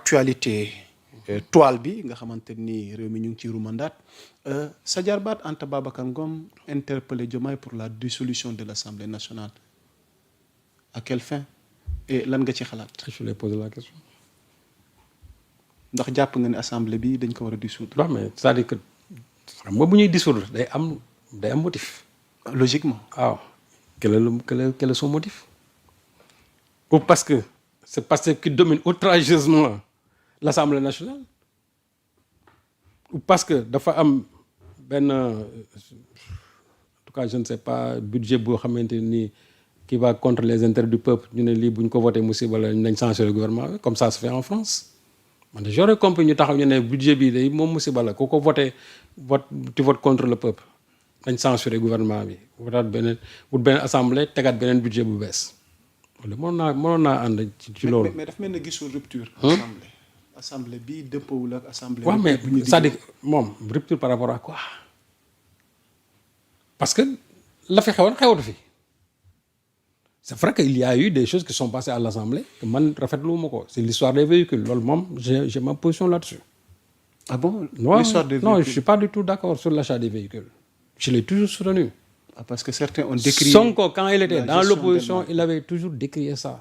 actualité toile bi nga xamante ni réew mi ñu ngi ci rumandaat sa jarbaat Anta Babacar Ngom interpellé Diomaye pour la dissolution de l'Assemblée nationale. À quelle fin et lan nga ci xalaat. Je lui ai posé la question. ndax jàpp nga ne assemblée bi dañ ko war a dissoudre. non mais c'est-à-dire que xam nga bu ñuy dissoudre day am motif. logiquement. waaw quel est son motif. ou parce que c'est Pastef qui domine outrageusement l'Assemblée nationale. ou parce que dafa am benn en tout cas je ne sais pas budget boo xamante ni qui va contre les intérêts du peuple ñu ne lii bu ñu ko voté musiba la nañ censurer le gouvernement comme ça se fait en France. man j'aurais compris ñu taxaw ñu ne budget bi day moom musiba la ku ko voté tu votes contre le peuple dañ censurer gouvernement bi wutaat beneen assemblée tegaat beneen budget bu bees loolu mënoon naa ànd ci loolu. mais daf mel ne gisul rupture. assemblée bi dëppoowul ak assemblée. waaw mais c'est-à-dire moom rupture par rapport à quoi parce que la fi xewoon xewatu fi. c'est vrai qu'il y a eu des choses qui sont passées à l'Assemblée que man rafetlu ma ko c'est l'histoire des véhicules loolu moom j'ai ma position là-dessus. ah bon l'histoire des véhicules non je suis pas du tout d'accord sur l'achat des véhicules. je l'ai toujours soutenu. ah parce que certains ont décrié. Sonko quand il était dans l'opposition il avait toujours décrié ça.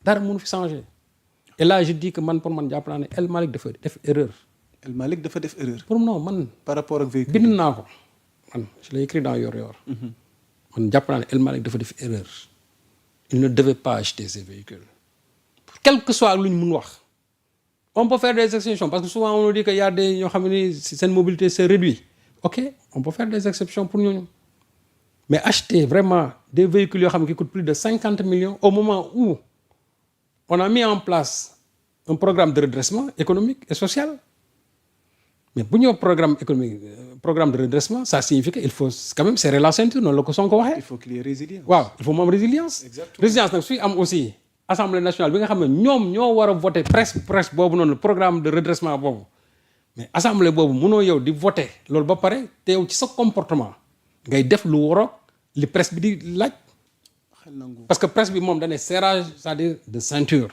dara mënu fi changer. et là je dis que man pour man jàpp naa ne El Malick dafa def erreur. El Malick dafa def erreur. pour non man. par rapport ak véhicule bind naa ko man je l'ai écrit dans Yoor Yoor. man jàpp naa ne El Malick dafa def erreur. il ne devait pas acheter ces véhicules. Quel que soit lu ñu mun wax. on peut faire des exceptions parce que souvent on nous dit que y a des ñoo xam ne seen mobilité c'est réduit. ok on peut faire des exceptions pour ñooñu. mais acheter vraiment des véhicules yoo xam ne qui coûtent plus de 50 millions au moment où on a mis en place un programme de redressement économique et social. mais bu ñu programme de redressement ça signifie que il faut quand même serrer la ceinture noonu la ko Sonko waxee. il faut qu'il y ait résilience. waaw il faut mu am résilience. exactement résilience nag suy am aussi assemblée nationale bi nga xam ne ñoom ñoo war a voter presque boobu noonu programme de redressement boobu mais assemblée boobu mënoo yow di voter loolu ba pare te yow ci sa comportement ngay def lu waroog li presse bi di laaj. parce que presse bi moom dañu ne serrage c'est-à-dire de ceinture.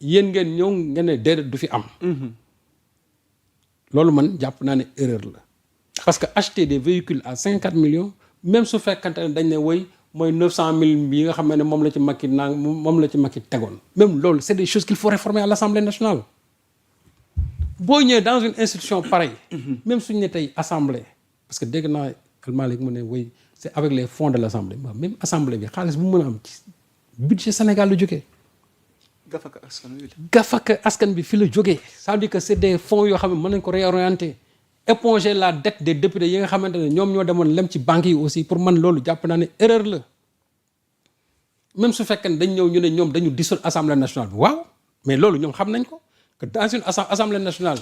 yéen ngeen ñëw ngeen ne déedéet du fi am. loolu man jàpp naa ne erreur la parce que acheter des véhicules à 54 millions même su fekkante ne dañ ne woy mooy 900 000 yi nga xam ne moom la ci Macky tegoon même loolu c'est des choses qu'il faut réformer à l'Assemblée nationale. boo ñëwee dans une institution pareille. même suñu ne tey assemblée parce que dégg naa El Malick mu ne woy c'est avec les fonds de l'Assemblée même assemblée bi xaalis bu mu mën a am ci budget Sénégal la jógee. gafaka askan bi fi la jógee ça veut dire que c'est des fonds yoo xam ne mën nañ ko réorienter éponger la dette des députés yi nga xamante ne ñoom ñoo demoon lem ci banques yi aussi pour man loolu jàpp naa ne erreur la même su fekkee ne dañ ñëw ñu ne ñoom dañu dissoudre assemblée nationale bi waaw mais loolu ñoom xam nañ ko que dans une assemblée nationale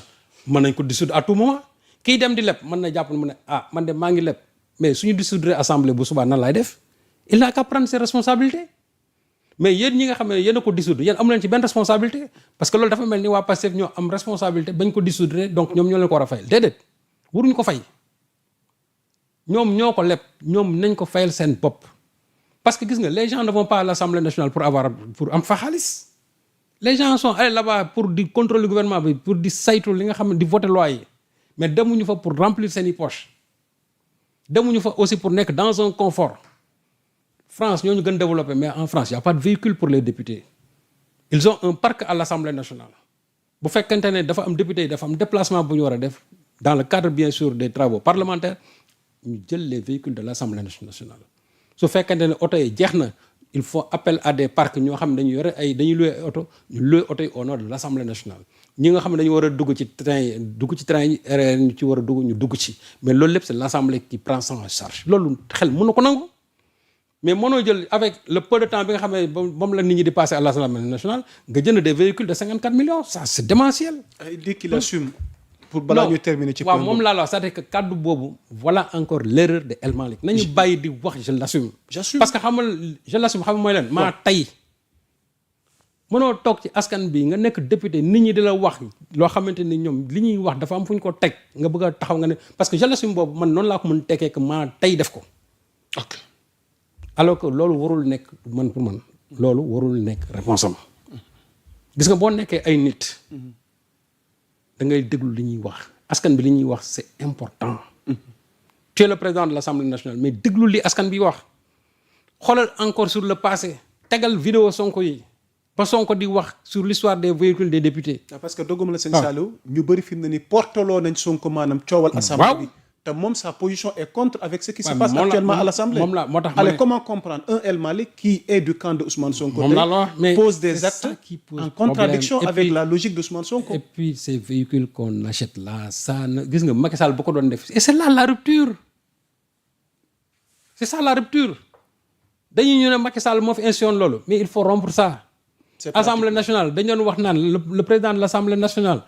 mën nañ ko dissoudre à tout moment kii dem di leb mën na jàpp ne mu ne man de maa ngi leb mais suñu dissoudre assemblée bu subaa nan laay def il n'a qu'à prendre ses responsabilités. mais yéen ñi nga xam ne yéen a ko dissoudre yéen amu leen ci benn responsabilité parce que loolu dafa mel ni waa Pastef ñoo am responsabilité bañ ko dissoudre donc ñoom ñoo leen ko war a fayal déedéet waruñu ko fay ñoom ñoo ko leb ñoom nañ ko fayal seen bopp. parce que gis nga les gens ne vont pas à l'Assemblée nationale pour am fa xaalis les gens sont allés là-bas pour di contrôler le gouvernement bi pour di saytu li nga xam ne di voter loi yi mais demuñu fa pour remplir seeni poche demuñu fa aussi pour nekk dans un confort. France ñoo ñu gën développé mais en France il y a pas de véhicule pour les députés ils ont un parc à l'Assemblée nationale bu fekkente ne dafa am député yi dafa am déplacement bu ñu war a def dans le cadre bien sûr des travaux parlementaires ñu jël les véhicules de l'Assemblée nationale su fekkente ne oto yi jeex na il faut appel à des parcs ñoo xam ne dañu yore dañuy louer oto ñu louer oto yi au nom de l'Assemblée nationale ñi nga xam ne dañu war a dugg ci train yi RER ñu ci war a dugg ñu dugg ci mais loolu lépp c'est l'Assemblée qui prend ça en charge loolu xel mën na ko nangu. mais mënoo jël avec le peu de temps bi nga xam ne moom la nit ñi di passer à l'Assemblée nationale nga jënd des véhicules de 54 millions ça c'est démentiel. il dit qu'il assume. pour balaa ñu terminer ci. waaw moom laa la wax c'est-à-dire que kaddu boobu voilà encore l'erreur de El Malick nañu bàyyi di wax je l'assume. parce que xam nga je l'assume xam nga mooy leen maa tey. mënoo toog ci askan bi nga nekk député nit ñi di la wax loo xamante ni ñoom li ñuy wax dafa am fu ñu ko teg nga bëgg a taxaw nga ne parce que je l'assume boobu man noonu laa ko mën tekkee que maa tey def ko. ok. alors que loolu warul nekk loolu warul nekk réponse am gis nga boo nekkee ay nit da ngay déglu li ñuy wax askan bi li ñuy wax c'est important. Tu es le président de l'Assemblée nationale mais déglu li askan bi wax xoolal encore sur le passé tegal vidéo Sonko yi ba Sonko di wax sur l'histoire des véhicules des députés. parce que dogguma la sëñ Saliou ñu bëri fi mu ne ni porteloo nañ Sonko maanaam coowal assemblée bi te moom sa position est contre avec ce qui se passe actuellement à l'Assemblée. moo tax allez comment comprendre un El Malick qui est du camp de Ousmane Sonko mais pose des actes en contradiction avec la logique d'Ousmane Sonko. Et puis ces véhicules qu'on achète là ça gis nga Macky Sall bu ko doon def et c'est là la rupture c'est ça la rupture dañuy ñu ne Macky Sall moo fi institué loolu mais il faut rompre ça. Assemblée nationale dañu doon wax naan le président de l'Assemblée nationale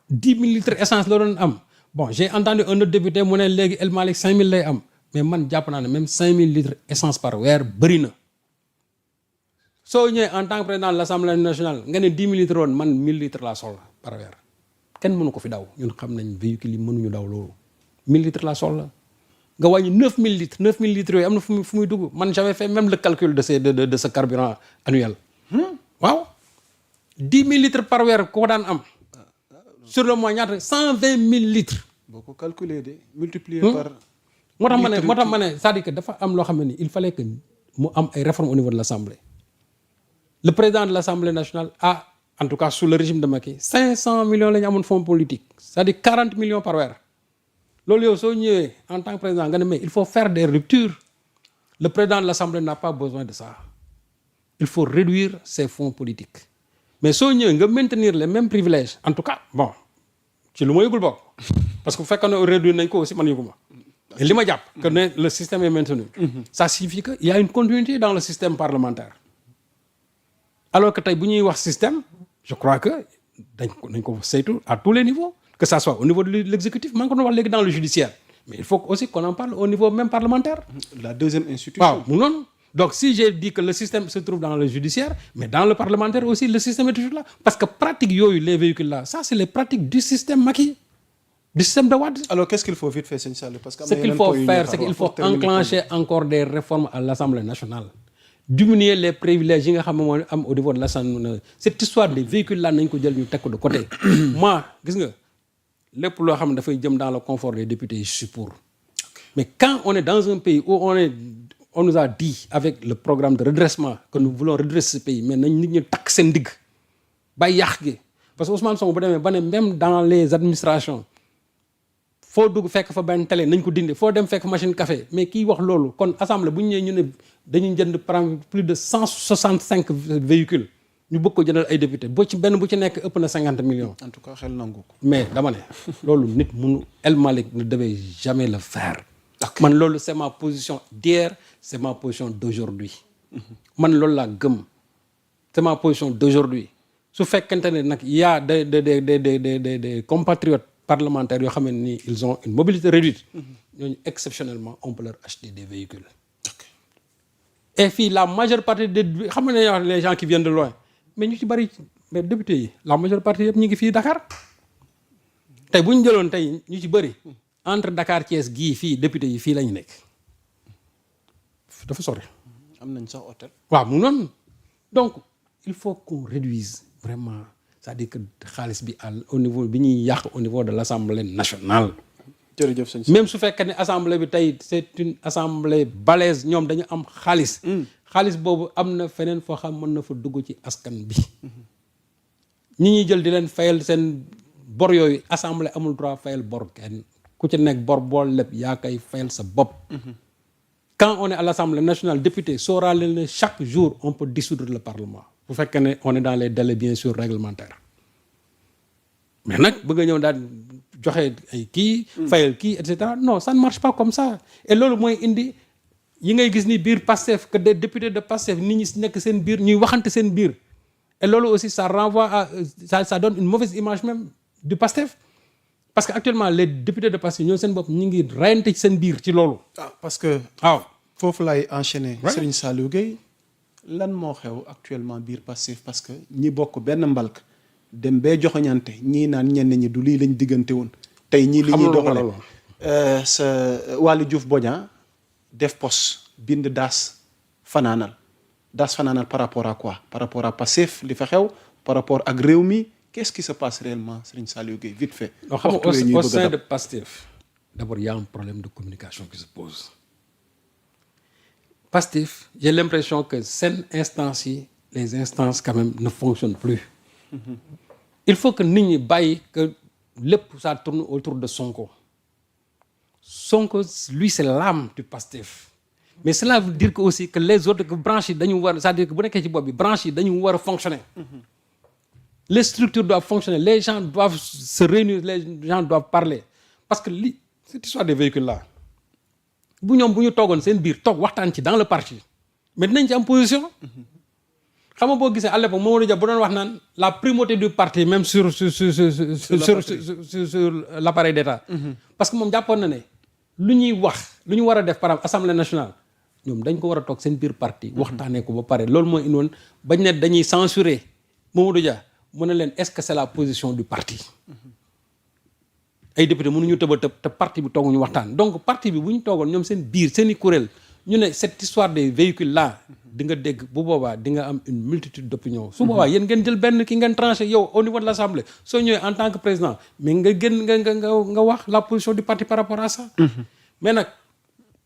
10 000 litres essence la doon am bon j'ai entendu un autre député mu ne léegi El Malick 5 000 lay am mais man jàpp naa ne même 5 000 litres essence par weer bëri na soo ñëwee en tant que président de l'Assemblée nationale nga ne 10 000 litres woon man 1000 litres laa soxla par weer kenn mënu ko fi daw ñun xam nañ véhicules yi mënuñu daw loolu 1000 litres laa soxla nga wàññi 9000 litres 9000 litres yooyu am na fu muy dugg man j'avais fait même le calcul de ce carburant annuel. waaw 10 000 litres par weer ko daan am sur le mois ñaata 120 000 litres. boo ko calculer de multiplier par. moo tax ma ne c'est-à-dire que dafa am loo xam ne ni il fallait que mu am ay réformes au niveau de l'Assemblée. Le président de l'Assemblée nationale a en tout cas sous le régime de Macky 500 millions la ñu amoon fonds politique c'est-à-dire 40 millions par weer loolu yow soo ñëwee en tant que président nga ne mais il faut faire des ruptures le président de l'Assemblée n'a pas besoin de ça. Il faut réduire ces fonds politiques mais soo ñëwee nga maintenir les mêmes privilèges en tout cas bon ci lu ma yëgul bokk parce que bu fekkee ne réduire nañ ko aussi man yëguma mais li ma jàpp que ne le système est maintenu ça signifie que il y a une continuité dans le système parlementaire alors que tey bu ñuy wax système je crois que dañ ko saytu à tous les niveaux que ça soit au niveau de l'exécutif maa ngi ko doon wax léegi dans le judiciaire mais il faut aussi qu'on en parle au niveau même parlementaire. La deuxième institution. waaw mu noonu. Donc si j'ai dit que le système se trouve dans le judiciaire mais dans le parlementaire aussi le système est toujours là parce que pratique yooyu les véhicules là ça c'est les pratiques du système Macky du système de Wade. Alors qu'est-ce qu'il faut vite faire sëñ Saliou parce que ce qu'il faut faire c'est qu'il faut enclencher encore des réformes à l'Assemblée nationale diminuer les privilèges yi nga xam ne moo am au niveau de l'Assemblée. Cette histoire des véhicules là nañ ko jël ñu teg ko de côté moi gis nga lépp loo xam ne dafay jëm dans le confort des députés je suis pour mais quand on est dans un pays où on nous a dit avec le programme de redressement que nous voulons redresser ce pays mais nañ nit ñi takk seen digg ba yàq gi parce que Ousmane Sonko bu demee ba ne même dans les administrations foo dugg fekk fa benn télé nañ ko dindi foo dem fekk machine café mais kiy wax loolu kon assemblée bu ñu ñëwee ñu ne dañuy jënd par exemple plus de 165 véhicules ñu bëgg ko jëndal ay député bu ci nekk ëpp na 50 millions. En tout cas xel nangu ko. mais dama ne loolu nit mënu El Malick ne devait jamais le faire. man loolu c'est ma position d'hier c'est ma position d'aujourd'hui man loolu laa gëm c'est ma position d'aujourd'hui su fekkente ne nag y a des compatriotes parlementaires yoo xam ne ni ils ont une mobilité réduite ñooñu exceptionnellement on peut leur acheter des véhicules et fii la majeure partie des xam nga ne les gens qui viennent de loin mais ñu ci bari mais députés yi la majeure partie yëpp ñu ngi fii Dakar tey bu ñu jëloon tey ñu ci bari entre Dakar Thiès gii fii député yi fii la ñu nekk dafa sori. am nañ sax hôtel. waaw mu noonu donc il faut qu'on réduise vraiment c'est-à-dire que xaalis bi au niveau bi ñuy yàq au niveau de l'Assemblée nationale. jërëjëf sëñ même su fekkee ne assemblée bi tey c'est une assemblée balèze ñoom dañu am xaalis. xaalis boobu am na feneen foo xam mën na fa dugg ci askan bi. ñi ñuy jël di leen fayal seen bor yooyu assemblée amul droit fayal bor kenn. ku ci nekk bor bool lépp yaa koy fayal sa bopp. Quand on est à l'Assemblée nationale député saura leen ne chaque jour on peut dissoudre le Parlement bu fekkee ne on est dans les délais bien sûr réglementaires mais nag bëgg a ñëw daal joxe ay kii. fayal kii et cetera non ça ne marche pas comme ça et loolu mooy indi yi ngay gis ni biir Pastef que des députés de Pastef nit ñi nekk seen biir ñuy waxante seen biir et loolu aussi ça renvoie à ça donne une mauvaise image même du Pastef. Parce que actuellement les députés de Pastef ñoo seen bopp ñu ngi rayante ci seen biir ci loolu. parce que. waaw foofu lay enchaîner. Serigne Saliou Gueye lan moo xew actuellement biir Pastef parce que ñi bokk benn mbalk dem bee joxoñante ñii naan ñenn ñi du lii lañ diggante woon. tey ñii li ñuy doxale sa Waly Diouf Bodian def poste bind daas fanaanal par rapport à quoi par rapport à Pastef li fa xew par rapport ak réew mi qu'est-ce qui se passe réellement Serigne Saliou Gueye vite fait. non xam nga au sein de Pastef d'abord il y a un problème de communication qui se pose. Pastef j'ai l'impression que seen instances yi les instances quand même ne fonctionnent plus. Il faut que nit ñi bàyyi que lépp ça tourne autour de Sonko. Sonko lui c'est l'âme du Pastef. Mais cela veut dire que aussi que les autres que branches yi dañu war c'est-à-dire que bu nekkee ci bopp bi branches yi dañu war a fonctionner. Les structures doivent fonctionner, les gens doivent se réunir, les gens doivent parler. Parce que cette histoire des véhicules là bu ñu toogoon seen biir toog waxtaan ci dans le parti mais dinañ ci am position. xam nga boo gisee à l'époque Mamadou Dia bu doon wax naan la primauté du parti même sur l'appareil d'État. Parce que moom jàppoon na ne lu ñuy wax lu ñu war a def par exemple Assemblée nationale ñoom dañ ko war a toog seen biir parti waxtaanee ko ba pare loolu mooy indoon bañ ne dañuy censurer Mamadou Dia mu ne leen est-ce que c'est la position du parti. ay député mënuñu tëb a tëb te parti bi tooguñu waxtaan donc parti bi bu ñu toogoon ñoom seen biir seen i kuréel ñu ne cette histoire des véhicules là di nga dégg bu boobaa di nga am une multitude d'opinions. su boobaa yéen ngeen jël benn ki ngeen tranché yow au niveau de l'Assemblée soo ñëwee en tant que président mais nga gën nga wax la position du parti par rapport à ça. Mais nag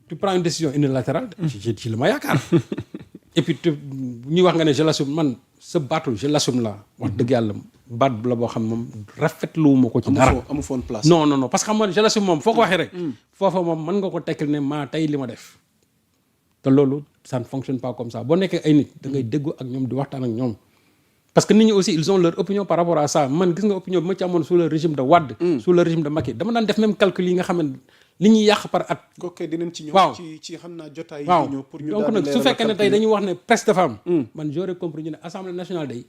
tu prends une décision unilatérale. ci la ma yaakaar. Et puis ñuy wax nga ne je l'assume man sa baatu je l'assume la wax dëgg yàlla baat la boo xam moom rafetluwuma ko ci dara. amu foon place. non parce que xam nga je l'assume moom foo ko waxee rek. foofa moom mën nga ko tekkil ne maa tey li ma def. te loolu ça ne fonctionne pas comme ça boo nekkee ay nit da ngay déggu ak ñoom di waxtaan ak ñoom. parce que nit ñi aussi ils ont leur opinion par rapport à ça man gis nga opinion bi ma ci amoon sous le régime de Wade. sous le régime de Macky dama daan def même calcul yi nga xam ne li ñuy yàq par at. kooku dinañ ci ñëw. waaw ci xam naa jotaay yi waaw ñëw pour ñu donc nag su fekkee ne tey dañuy wax ne presse dafa am. man j'aurais compris ñu ne assemblée nationale day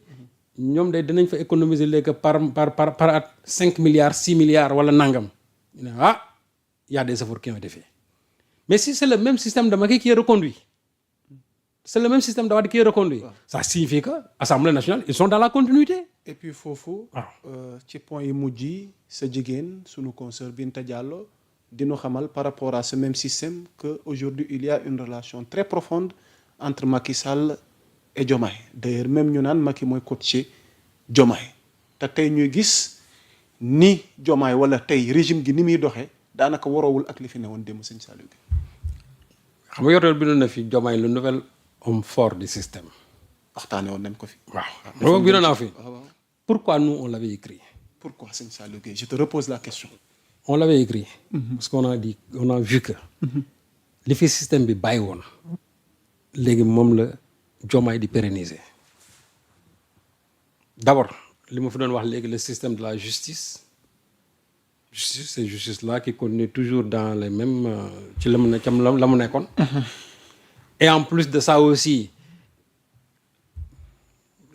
ñoom day dinañ fa économiser léegi par at 5 milliards 6 milliards wala nangam ñu ne y a des efforts qui ont été faits mais si c'est le même système de Macky qui est reconduit c'est le même système de Wade qui est reconduit. Ça signifie que assemblée nationale ils sont dans la continuité. et puis foofu. ci point yi mujj yi sa jigéen sunu consoeur Binta Diallo dinu xamal par rapport à ce même système que aujourd'hui il y a une relation très profonde entre Macky Sall et Diomaye d'ailleurs même ñu naan Macky mooy coacher Diomaye te tey ñuy gis ni Diomaye wala tey régime gi ni muy doxee daanaka waroowul ak li fi newoon démb Serigne Saliou Gueye. xam nga yoreel bindoon na fi Diomaye le nouvel homme fort du système. waxtaane woon nañ ko fi. waaw bindoon naa fi. Pourquoi nous on l'avait écrit. Pourquoi Serigne Saliou Gueye je te repose la question. On l'avait écrit. Parce qu'on a vu que li fi système bi bàyyi woon léegi moom la Diomaye di pérenniser. D'abord li ma fi doon wax léegi le système de la justice cette justice là qui continue toujours dans les mêmes ci la mu nekkoon. Et en plus de ça aussi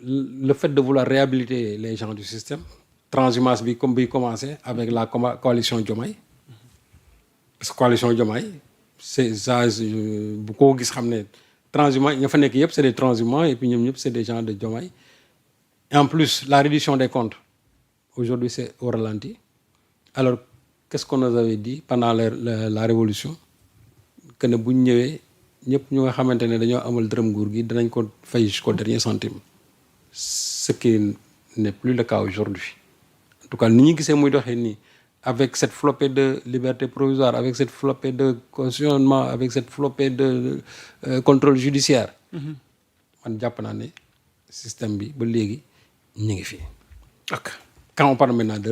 le fait de vouloir réhabiliter les gens du système. Transhumance bi comme bi commencé avec la coalition Diomaye parce que coalition Diomaye c'est ça bu ko gis xam ne transhumance ña fa nekk yëpp c'est des transhumants et puis ñoom ñëpp c'est des gens de Diomaye et en plus la reddition des comptes aujourd'hui c'est au ralenti. Alors qu'est-ce qu'on nous avait dit pendant la révolution que ne bu ñu ñëwee ñëpp ñu nga xamante ne dañoo amal dërëm nguur gi danañ ko fay jusqu'au dernier centime ce qui n'est plus le cas aujourd'hui. En tout cas ni ñu gisee muy doxee nii avec cette flopée de liberté provisoire avec cette flopée de cautionnement avec cette flopée de contrôle judiciaire man jàpp naa ne système bi ba léegi ñu ngi fi. Quand on parle maintenant de